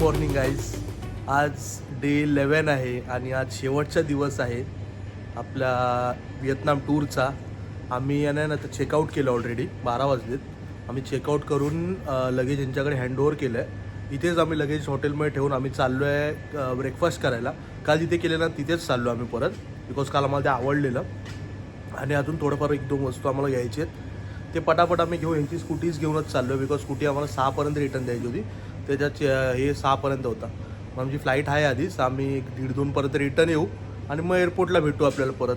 Morning guys. आज day 11 आहे आणि आज शेवटचा दिवस आहे आपल्या व्हिएतनाम टूरचा. आम्ही याने ना तर चेकआउट केलं ऑलरेडी 12 वाजलेत. आम्ही चेकआउट करून लगेज यांच्याकडे हँडओव्हर केलं आहे. इथेच आम्ही लगेज हॉटेलमध्ये ठेवून आम्ही चाललो आहे ब्रेकफास्ट करायला. काल जिथे केलं ना तिथेच चाललो आम्ही परत, बिकॉज काल आम्हाला ते आवडलेलं. आणि अजून थोडंफार 1-2 वस्तू आम्हाला घ्यायची आहेत. ते पटापट आम्ही घेऊ. यांची स्कूटीज घेऊनच चाललो आहे, बिकॉज स्कूटी आम्हाला 6पर्यंत रिटर्न द्यायची होती. त्याच्यात हे 6पर्यंत होता. मग आमची फ्लाईट आहे आधीच. आम्ही 1-1.5-2पर्यंत रिटर्न येऊ आणि मग एअरपोर्टला भेटू आपल्याला परत.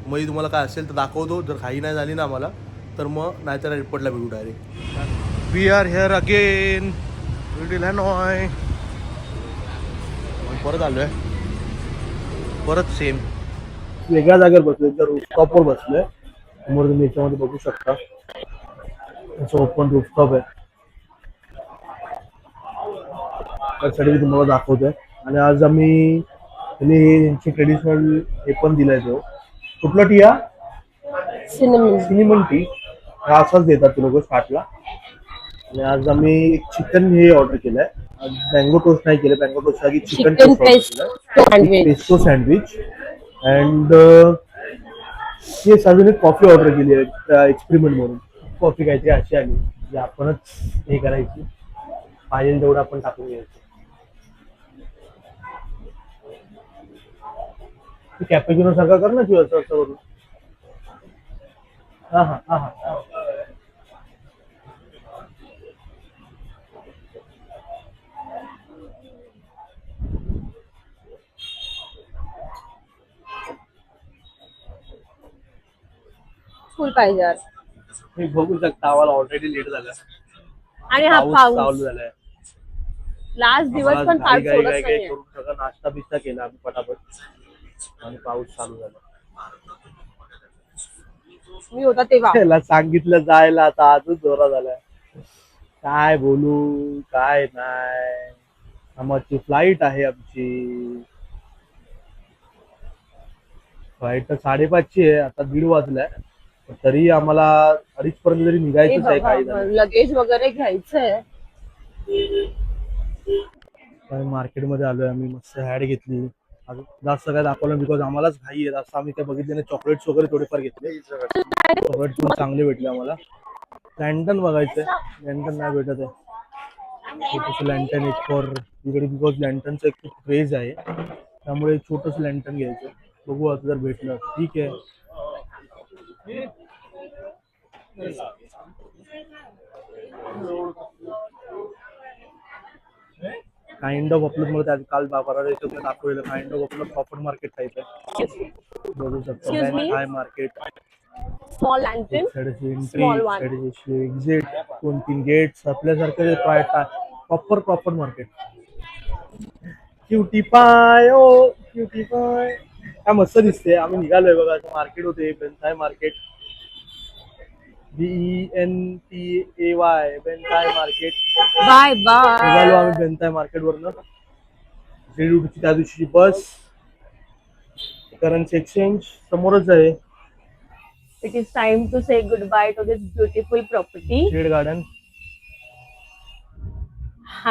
मग तुम्हाला काय असेल तर दाखवतो. जर घाई नाही झाली ना आम्हाला तर मग नाहीतर एअरपोर्टला भेटू direct. We are here again will Hanoi. परत आलो आहे, परत सेम वेगळ्या जागेवर बसलोय. तर रूफटॉपवर बसलोय. समोर तुम्ही याच्यामध्ये बघू शकता असं ओपन रूफटॉप आहे. त्यासाठी मी तुम्हाला दाखवतोय. आणि आज आम्ही यांची ट्रेडिशनल हे पण दिलाय. तो कुठला टी हा? Cinnamon T. हा असाच देतात ते लोक स्टार्टला. आणि आज आम्ही एक चिकन हे ऑर्डर केलंय. मँगो टोस्ट नाही केलं. मँगो टोस्ट आधी चिकन टोस्ट ऑर्डर केलं, पेस्टो सँडविच. अँड हे अजून एक कॉफी ऑर्डर केली आहे एक्सपेरिमेंट म्हणून. कॉफी काहीतरी अशी आली जी आपणच हे करायची, पाहिजे तेवढं आपण टाकून घ्यायचं. कॅपेचिनो सारखा कर ना तू, असं असं करून. हा हा हा हा. फुल पाहिजे आज. हे बघू शकता आम्हाला ऑलरेडी लेट झालं आणि हा पाऊस पाऊस चालू झालाय. लास्ट दिवस पण फार सोडत नाहीये. करून सगळं नाश्ता बिस्ता केला आम्ही पटापट आणि पाऊस चालू झाला. मी होता तेव्हा. त्याला सांगितलं जायला, आता आजच जोरा झालाय. काय बोलू काय नाही. आमची फ्लाईट आहे. आमची फ्लाईट तर 5:30ची आहे. आता 1:30 वाजलाय. तरी आम्हाला 2:30 पर्यंत तरी निघायचंच आहे. काही लगेज वगैरे घ्यायचंय. मार्केटमध्ये आलोय आम्ही. मस्त हॅड घेतली. जास्त काय दाखवलं बिकॉज आम्हालाच घाई आहे. जास्त आम्ही काय बघितले नाही. चॉकलेट्स वगैरे थोडेफार घेतले. चॉकलेट्स पण चांगले भेटले आम्हाला. लँटन बघायचंय. लँटन नाही भेटत आहे. छोटंसं लँटन एक फॉर इकडे, बिकॉज लँटनचं एक खूप क्रेज आहे. त्यामुळे छोटंसं लँटन घ्यायचं. बघू आता जर भेटलं ठीक आहे. काइंड ऑफ आपलं मला काल दाखवलेलं काइंड ऑफ आपलं प्रॉपर मार्केट टाईप आहे. बघू शकतो हाय market. Small lantern, small one. Exit 2-3 gates आपल्यासारखं proper market. Cutie pie oh cutie पाय. काय मस्त दिसते. आम्ही निघालोय बघा. मार्केट होते Ben Thanh market. BENTAY Ben Thanh market. Bye bye. निघालो आम्ही बेंथाय मार्केट वरनं. त्या दिवशी बस. करन्सी एक्सचेंज समोरच आहे. It is time to say goodbye to this beautiful property. Shed garden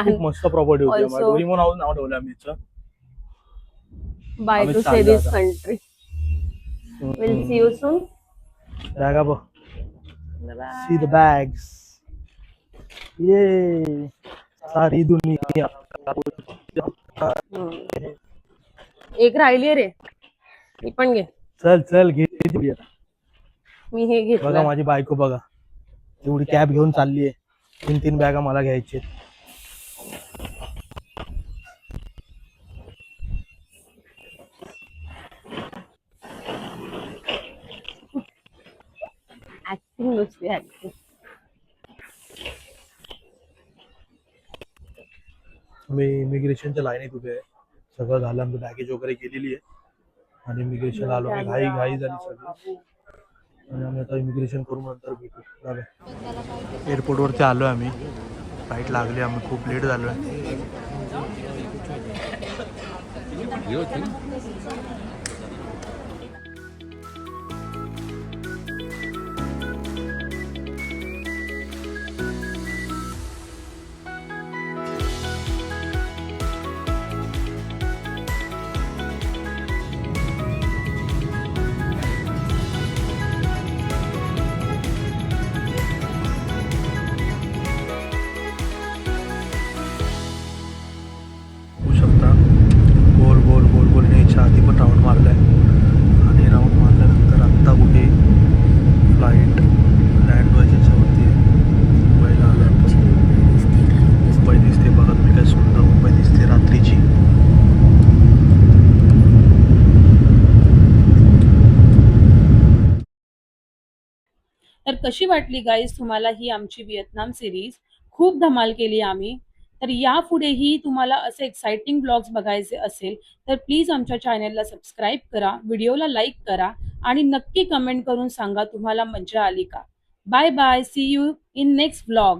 खूप मस्त प्रॉपर्टी होती. Also- डोरीमोन हाऊस नाव ठेवलं आम्ही इथं. Bye आम्ही to say चाललो this आता. country. We'll see you soon. बॅगा बघ. See the bags. ये सारी दुनिया. एक राहिली रे. मी पण घे. चल घे. मी हे बघा घेतलं. माझी बायको बघा. एवढी कॅब घेऊन चालली आहे. 3 बॅगा मला घ्यायचे. ऍक्टिंग नुसती ऍक्टिंग. मी इमिग्रेशनच्या लाईनीत उभे आहे. सगळं झालं. आमची बॅगेज वगैरे गेलेली आहे आणि इमिग्रेशन आलो. घाई झाली सगळी. आणि आम्ही आता इमिग्रेशन करून नंतर भेटू. एअरपोर्टवरती आलो आहे आम्ही. फ्लाईट लागली. आम्ही खूप लेट झालो आहे. तर कशी वाटली गाईज तुम्हाला ही आमची व्हिएतनाम सिरीज? खूप धमाल केली आम्ही. तर यापुढेही तुम्हाला असे एक्साइटिंग ब्लॉग्स बघायचे असेल तर प्लीज आमच्या चॅनलला सबस्क्राईब करा, व्हिडिओला लाईक करा आणि नक्की कमेंट करून सांगा तुम्हाला मजा आली का. Bye bye, see you in next blog.